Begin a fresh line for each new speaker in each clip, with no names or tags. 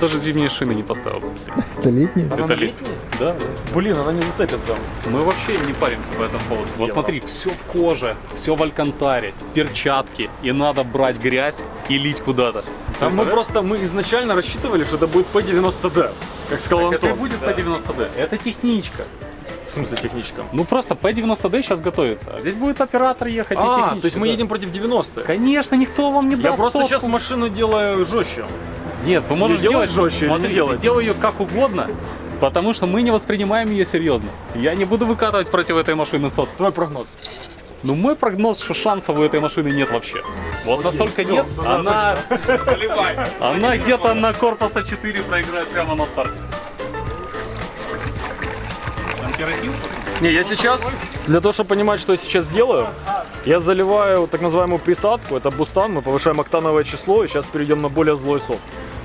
даже зимние шины не поставил.
Это летний?
Это летний? Да.
Блин, она не зацепится.
Мы вообще не паримся по этому поводу. Вот смотри, все в коже, все в алькантаре, перчатки, и надо брать грязь и лить куда-то.
Там мы изначально рассчитывали, что это будет P90D, как сказал
Так это
Антон.
и будет P90D. Это техничка.
В смысле техничка?
Ну просто P90D сейчас готовится. А здесь будет оператор ехать и техничка.
То есть мы
да.
едем против 90.
Конечно, никто вам не даст
Я просто
сотку.
сейчас машину делаю жестче.
Нет, вы можете
делать
делать
жестче или
Смотри,
не делать?
ты делай ее как угодно, потому что мы не воспринимаем ее серьезно. Я не буду выкатывать против этой машины сотку.
Твой прогноз.
Ну мой прогноз, что шансов у этой машины нет вообще. Вот настолько
всё,
нет,
да,
она... Она где-то на корпуса 4 проиграет прямо на старте. Там керосин?
Не, я сейчас, для того, чтобы понимать, что я сейчас делаю, я заливаю так называемую присадку, это бустан, мы повышаем октановое число, и сейчас перейдем на более злой софт.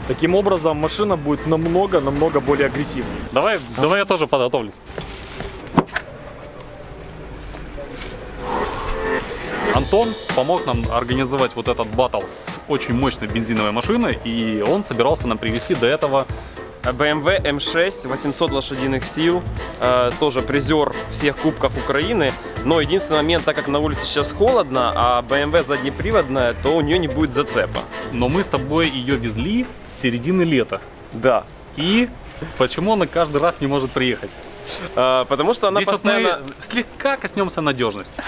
Таким образом, машина будет намного более агрессивнее.
Давай я тоже подготовлюсь. Антон помог нам организовать вот этот баттл с очень мощной бензиновой машиной, и он собирался нам привезти до этого...
BMW M6, 800 лошадиных сил, тоже призер всех кубков Украины. Но единственный момент, так как на улице сейчас холодно, а BMW заднеприводная, то у нее не будет зацепа.
Но мы с тобой ее везли с середины лета.
Да.
И почему она каждый раз не может приехать?
Потому что она
Здесь
постоянно...
вот мы слегка коснемся надежности.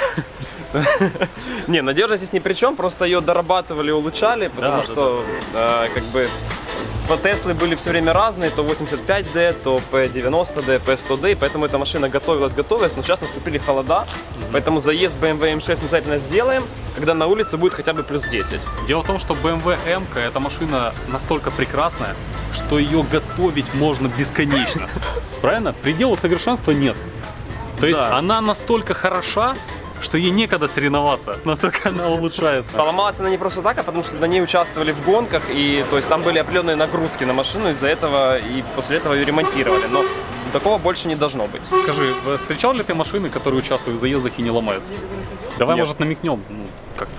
Не, надежность здесь ни при чем, просто ее дорабатывали, улучшали, потому что как бы по Тесле были все время разные, то 85D, то P90D, P100D, поэтому эта машина готовилась, но сейчас наступили холода, поэтому заезд BMW M6 мы обязательно сделаем, когда на улице будет хотя бы плюс 10.
Дело в том, что BMW M эта машина настолько прекрасная, что ее готовить можно бесконечно. Правильно? Предела совершенства нет. То есть
Да.
она настолько хороша, что ей некогда соревноваться, настолько она улучшается.
Поломалась она не просто так, а потому что на ней участвовали в гонках, и то есть там были определенные нагрузки на машину, из-за этого и после этого ее ремонтировали. Но такого больше не должно быть.
Скажи, встречал ли ты машины, которые участвуют в заездах и не ломаются? Давай,
Нет.
может, намекнем. Ну, как-то.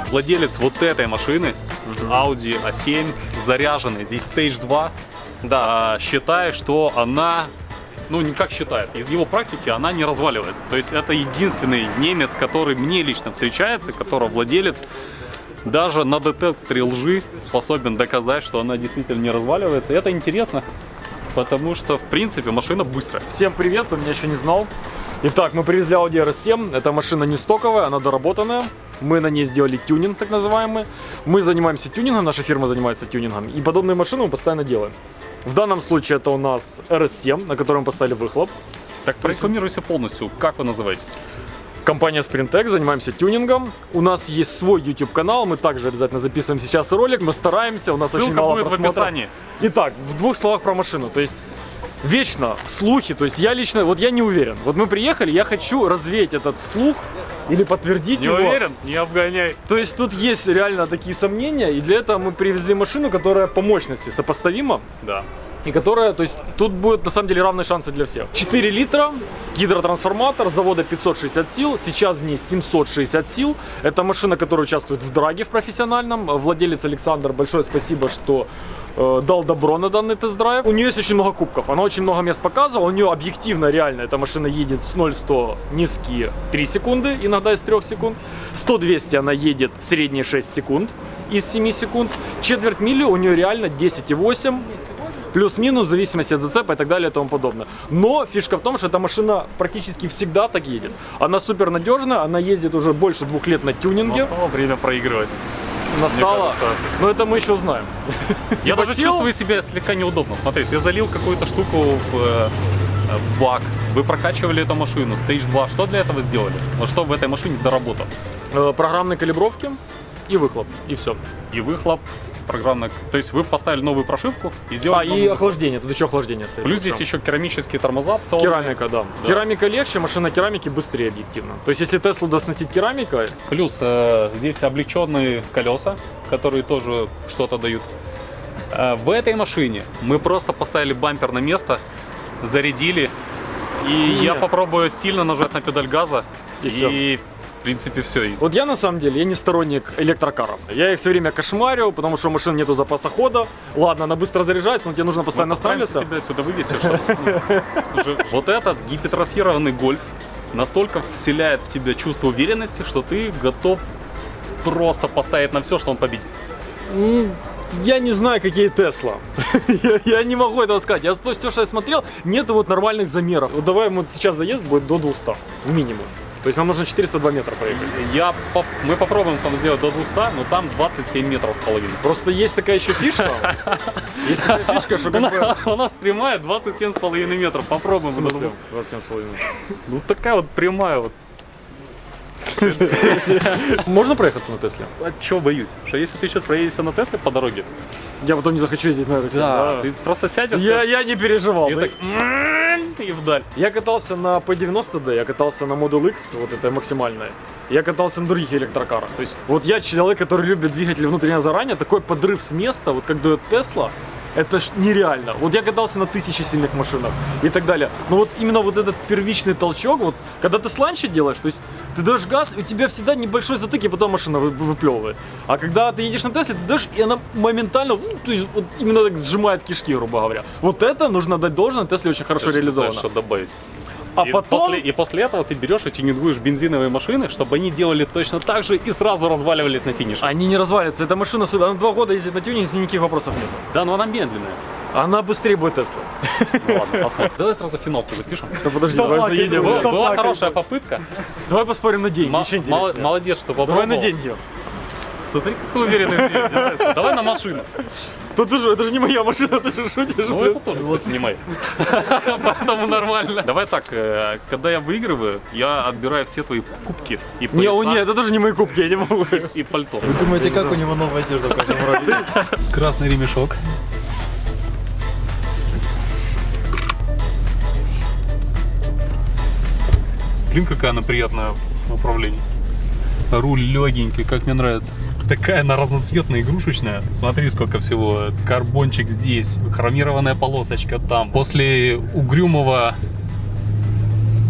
Владелец вот этой машины, Audi A7, заряженный, здесь Stage 2,
Да.
считает, что она... Ну, не как считает, из его практики она не разваливается. То есть это единственный немец, который мне лично встречается, которого владелец даже на детекторе лжи способен доказать, что она действительно не разваливается. И это интересно, потому что, в принципе, машина быстрая.
Всем привет, кто меня еще не знал. Итак, мы привезли Audi RS7, эта машина не стоковая, она доработанная. Мы на ней сделали тюнинг, так называемый. Мы занимаемся тюнингом, наша фирма занимается тюнингом. И подобные машины мы постоянно делаем. В данном случае это у нас RS7, на котором мы поставили выхлоп.
Так, прорекламируйся полностью. Как вы называетесь?
Компания Sprintec, занимаемся тюнингом. У нас есть свой YouTube канал, мы также обязательно записываем сейчас ролик, мы стараемся, у нас очень
Ссылка
мало
будет в
просмотров.
описании.
Итак, в двух словах про машину. То есть вечно слухи, то есть я лично, вот я не уверен. Вот мы приехали, я хочу развеять этот слух или подтвердить
Не
его.
уверен? Не обгоняй.
То есть тут есть реально такие сомнения, и для этого мы привезли машину, которая по мощности сопоставима.
Да.
И которая, то есть тут будет на самом деле равные шансы для всех. 4 литра, гидротрансформатор, завода 560 сил, сейчас в ней 760 сил. Это машина, которая участвует в драге в профессиональном. Владелец Александр, большое спасибо, что дал добро на данный тест-драйв. У нее есть очень много кубков, она очень много мест показывала. У нее объективно, реально, эта машина едет с 0-100 низкие 3 секунды, иногда из 3 секунд. 100-200 она едет средние 6 секунд из 7 секунд. Четверть мили у нее реально 10,8. Плюс-минус, в зависимости от зацепа и так далее и тому подобное. Но фишка в том, что эта машина практически всегда так едет. Она супер надежная, она ездит уже больше 2 лет на тюнинге.
Настало время проигрывать.
Настало.
Мне кажется.
Но это мы еще узнаем.
Я
Типа
даже
сел?
чувствую себя слегка неудобно. Смотри, ты залил какую-то штуку в бак, вы прокачивали эту машину, Stage 2. Что для этого сделали? Вот что в этой машине доработал?
Программные калибровки и выхлоп, и все.
И выхлоп, программная... То есть вы поставили новую прошивку и сделали
И
новый выхлоп.
охлаждение, тут еще охлаждение стоит.
Плюс
Всё.
здесь еще керамические тормоза. В целом...
Керамика, да. Керамика легче, машина керамики быстрее объективно. То есть если Теслу досносить керамикой,
Плюс здесь облегченные колеса, которые тоже что-то дают. В этой машине мы просто поставили бампер на место, зарядили, и я попробую сильно нажать на педаль газа,
И всё.
и принципе, все.
Вот я на самом деле, я не сторонник электрокаров. Я их все время кошмарю, потому что у машин нету запаса хода. Ладно, она быстро заряжается, но тебе нужно постоянно останавливаться.
Тебя отсюда вывести, что вот этот гипертрофированный гольф настолько вселяет в тебя чувство уверенности, что ты готов просто поставить на все, что он победит.
Я не знаю, какие Тесла. Я не могу этого сказать. Я то, что я смотрел, нету вот нормальных замеров. Вот давай вот сейчас заезд будет до 200 минимум. То есть нам нужно 402 метра проехать.
Мы попробуем там сделать до 200, но там 27 метров с половиной.
Просто есть такая еще фишка. Есть такая фишка, что как бы...
У нас прямая 27,5 метров. Попробуем.
27,5.
Ну такая вот прямая вот.
Можно проехаться на Тесле?
От чего боюсь? Что если ты сейчас проедешься на Тесле по дороге,
Я потом не захочу ездить на Тесле.
ты просто сядешь,
Я не переживал.
и
да.
так и вдаль.
Я катался на P90D, я катался на Model X, вот это максимальное. Я катался на других электрокарах. То есть вот я человек, который любит двигатели внутреннего сгорания, такой подрыв с места, вот как дает Tesla, это ж нереально. Вот я катался на 1000 сильных машинах и так далее. Но вот именно вот этот первичный толчок, вот когда ты с ланча делаешь, то есть ты даешь газ, и у тебя всегда небольшой затык, и потом машина выплевывает. А когда ты едешь на Тесле, ты даешь, и она моментально, то есть вот именно так сжимает кишки, грубо говоря. Вот это нужно дать должное, Тесле очень хорошо реализовано.
Что добавить.
А потом...
после этого ты берешь и тюнингуешь бензиновые машины, чтобы они делали точно так же и сразу разваливались на финише.
Они не развалятся. Эта машина, она 2 года ездит на тюнинге, с ней никаких вопросов нет.
Да, но она медленная.
Она быстрее будет Тесла.
Ну ладно, посмотрим. Давай сразу финалку запишем.
Да подожди, давай заедем.
Была хорошая попытка.
Давай поспорим на деньги, еще интереснее.
Молодец, что
Давай
попробовал.
на деньги.
Смотри, какой уверенный в себе делается. Давай на машину.
Тут уже, это же не моя машина, ты же шутишь.
Ну это тоже, кстати, не моя. Поэтому нормально. Давай так, когда я выигрываю, я отбираю все твои кубки и
Не,
пояса,
нет, это тоже не мои кубки, я не могу.
и пальто.
Вы думаете, как у него новая одежда в каждом ролике?
Красный ремешок. Блин, какая она приятная в управлении. Руль легенький, как мне нравится. Такая она разноцветная, игрушечная. Смотри, сколько всего. Карбончик здесь, хромированная полосочка там. После угрюмого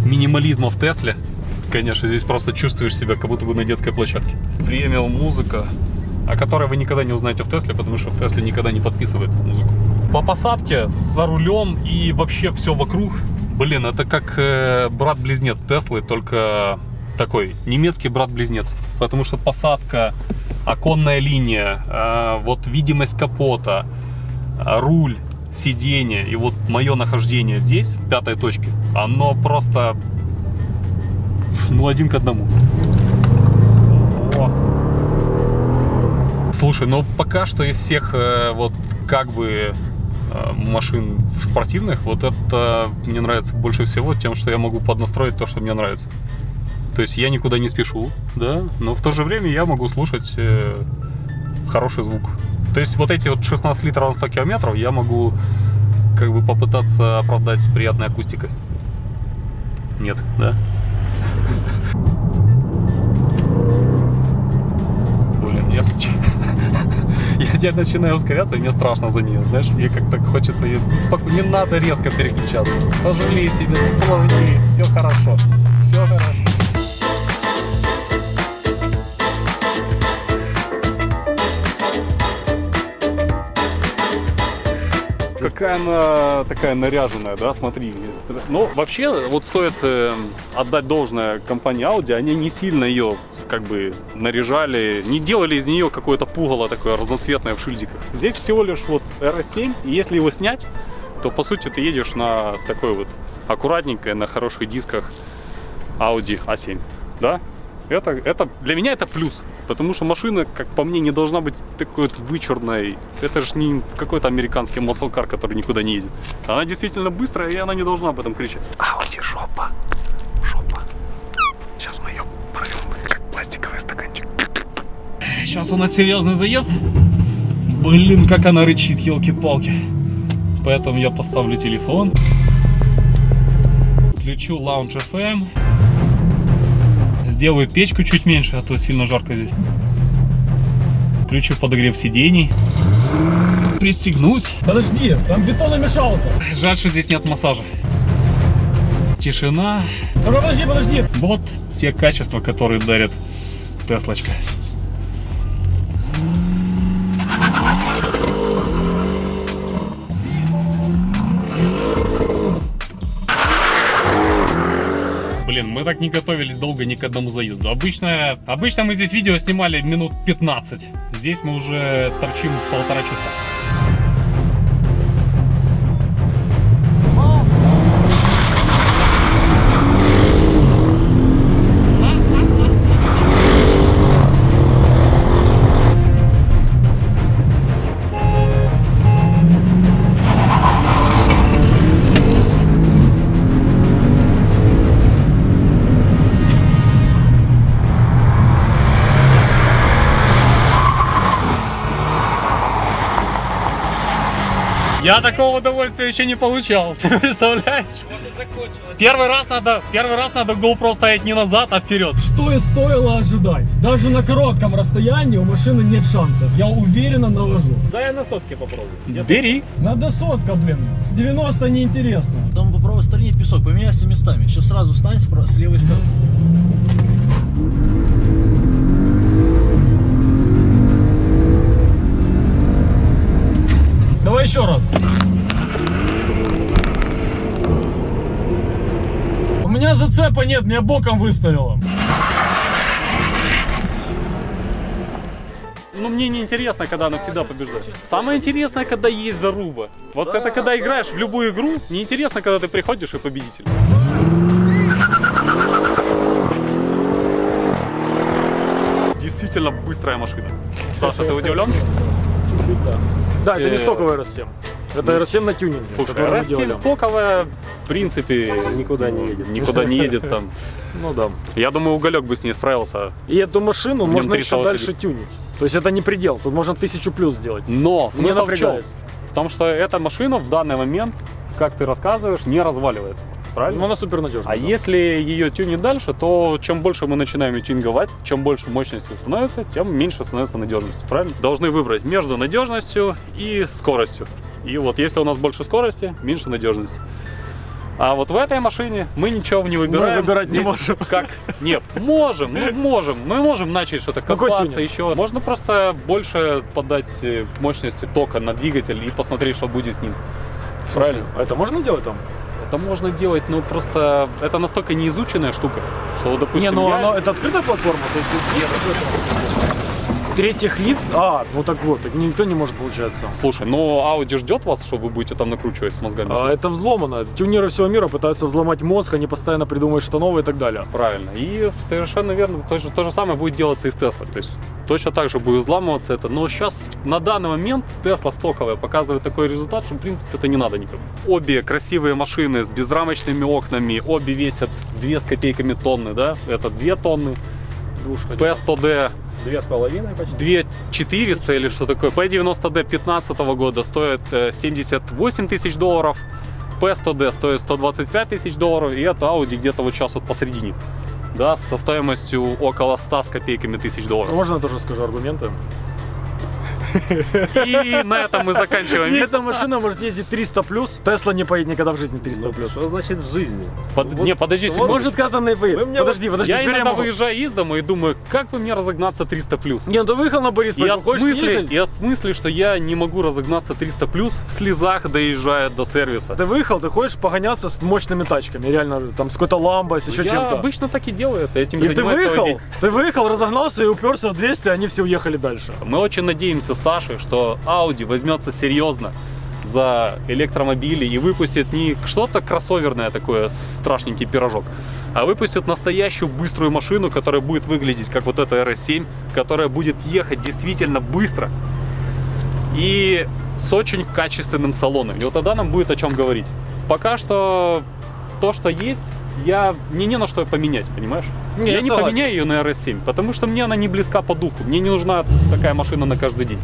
минимализма в Тесле, конечно, здесь просто чувствуешь себя, как будто бы на детской площадке. Премиум музыка, о которой вы никогда не узнаете в Тесле, потому что в Тесле никогда не подписывает музыку. По посадке, за рулем и вообще все вокруг. Блин, это как брат-близнец Теслы, только такой немецкий брат-близнец. Потому что посадка, оконная линия, вот видимость капота, руль, сиденье и вот мое нахождение здесь, в 5-й точке, оно просто, ну, 1 к 1. О. Слушай, ну пока что из всех вот как бы машин спортивных, вот это мне нравится больше всего тем, что я могу поднастроить то, что мне нравится. То есть я никуда не спешу, да, но в то же время я могу слушать хороший звук. То есть вот эти вот 16 литров на 100 километров я могу как бы попытаться оправдать с приятной акустикой. Нет, да? Блин, я начинаю ускоряться, и мне страшно за нее, знаешь, мне как-то хочется ее спокойно, не надо резко переключаться, пожалей себя, плавнее, все хорошо, все хорошо. Какая она такая наряженная, да, смотри. Ну, вообще, вот стоит отдать должное компании Audi, они не сильно ее как бы наряжали, не делали из нее какое-то пугало такое разноцветное в шильдиках. Здесь всего лишь вот RS7, и если его снять, то по сути ты едешь на такой вот аккуратненькой, на хороших дисках Audi A7, да? Это для меня это плюс, потому что машина, как по мне, не должна быть такой вот вычурной. Это же не какой-то американский маслкар, который никуда не едет. Она действительно быстрая, и она не должна об этом кричать. Ауди жопа, жопа. Сейчас мы ее порвем, как пластиковый стаканчик. Сейчас у нас серьезный заезд. Блин, как она рычит, елки-палки. Поэтому я поставлю телефон, включу Lounge FM. Сделаю печку чуть меньше, а то сильно жарко здесь. Включу подогрев сидений. Пристегнусь.
Подожди, там бетономешалка.
Жаль, что здесь нет массажа. тишина.
Подожди.
Вот те качества, которые дарит Теслочка. Блин, мы так не готовились долго ни к одному заезду. Обычно мы здесь видео снимали минут 15. Здесь мы уже торчим 1,5 часа. Я такого удовольствия еще не получал, ты представляешь? Первый раз надо GoPro ставить не назад, а вперед.
Что и стоило ожидать. Даже на коротком расстоянии у машины нет шансов. Я уверенно навожу.
Да я на сотке попробую.
Бери.
Надо сотка, блин. С 90 неинтересно.
Там по правой стороне песок, поменяйся местами. Сейчас сразу стань с левой стороны.
Давай еще раз. У меня зацепа нет, меня боком выставило.
Ну, мне не интересно, когда она всегда побеждает. Самое интересное, когда есть заруба. Вот это когда играешь в любую игру, неинтересно, когда ты приходишь и победитель. Действительно быстрая машина. Саша, ты удивлен?
Чуть-чуть, да.
Да, это не стоковый RS7. Это RS7 на тюнинге.
Слушай,
который мы
RS7
делали.
стоковая, в принципе,
Никуда не едет.
никуда не едет там.
Ну да.
Я думаю, Уголек бы с ней справился.
И эту машину
В нем
можно
300
еще дальше
лошадей.
тюнить. То есть это не предел. Тут можно 1000 плюс сделать.
Но
Не
смысл в чем?
напрягаясь.
В том, что эта машина в данный момент, как ты рассказываешь, не разваливается. Правильно?
Но она супер надежная.
А если ее тюнить дальше, то чем больше мы начинаем ее тюнинговать, чем больше мощности становится, тем меньше становится надежности. Правильно? Должны выбрать между надежностью и скоростью. И вот если у нас больше скорости, меньше надежности. А вот в этой машине мы ничего не выбираем.
Мы выбирать не
Здесь
можем.
Как? Нет, можем. Мы можем начать что-то
Какой
копаться
тюнинг?
еще. Можно просто больше подать мощности тока на двигатель и посмотреть, что будет с ним. Правильно?
А это можно делать там?
Это можно делать, но просто это настолько неизученная штука, что, вот, допустим,
Не, ну
я-
это открытая платформа, то есть есть третьих лиц. Ну так вот, так никто не может получаться.
Слушай, но Audi ждет вас, что вы будете там накручивать с мозгами?
Это взломано. Тюнеры всего мира пытаются взломать мозг, они постоянно придумывают что новое и так далее.
Правильно. И совершенно верно, то же самое будет делаться и с Tesla. То есть точно так же будет взламываться это. Но сейчас, на данный момент, Tesla стоковая показывает такой результат, что, в принципе, это не надо никому. Обе красивые машины с безрамочными окнами, обе весят 2 с копейками тонны, да? Это 2 тонны. P100D
2,5 почти.
2400 или что такое. P90D 2015 года стоит $78 тысяч. P100D стоит $125 тысяч. И это Audi где-то вот сейчас вот посередине. Да, со стоимостью около 100 с копейками тысяч долларов.
Можно я тоже скажу аргументы?
И на этом мы заканчиваем.
Эта машина может ездить 300 плюс. Тесла не поедет никогда в жизни 300 плюс.
Что значит в жизни?
Не, подожди секунду.
Может, когда она и поедет.
Вы мне
Подожди,
Я
теперь
иногда
могу.
выезжаю из дома и думаю, как бы мне разогнаться 300 плюс.
Не, ну ты выехал на Борисполь,
И от,
хочешь съездить?
и от мысли, что я не могу разогнаться 300 плюс, в слезах доезжая до сервиса.
Ты выехал, ты хочешь погоняться с мощными тачками, реально, там, с какой-то ламбой, с еще
Я
чем-то.
обычно так и делаю, это этим
И ты
занимаюсь целый день.
выехал, разогнался и уперся в 200, они все уехали дальше.
Мы очень надеемся, Саша, что Audi возьмется серьезно за электромобили и выпустит не что-то кроссоверное такое, страшненький пирожок, а выпустит настоящую быструю машину, которая будет выглядеть как вот эта RS7, которая будет ехать действительно быстро и с очень качественным салоном. И вот тогда нам будет о чем говорить. Пока что то, что есть, мне не на что поменять, понимаешь?
Не,
я
я
не
согласен.
поменяю ее на RS7, потому что мне она не близка по духу. Мне не нужна такая машина на каждый день.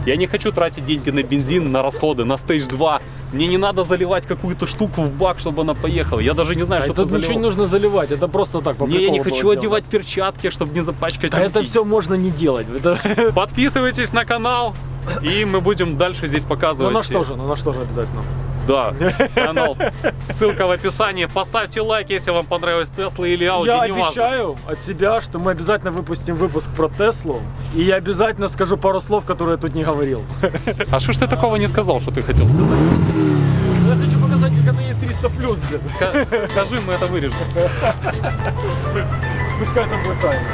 Я не хочу тратить деньги на бензин, на расходы, на Stage 2. Мне не надо заливать какую-то штуку в бак, чтобы она поехала. Я даже не знаю, что
Это
ты
ничего не нужно заливать, это просто так, по
Не, я
приколу
не
было
хочу
сделано.
одевать перчатки, чтобы не запачкать
А это
руки.
все можно не делать. Это...
Подписывайтесь на канал, и мы будем дальше здесь
Ну
показывать.
на что же обязательно.
Да, канал. Ссылка в описании. Поставьте лайк, если вам понравилась Тесла или Audi,
Я
неважно.
обещаю от себя, что мы обязательно выпустим выпуск про Теслу. И я обязательно скажу пару слов, которые я тут не говорил.
А что ж ты такого не сказал, что ты хотел сказать?
Я хочу показать, как она едет 300 плюс, блин.
Скажи, мы это вырежем.
Пускай там будет тайна.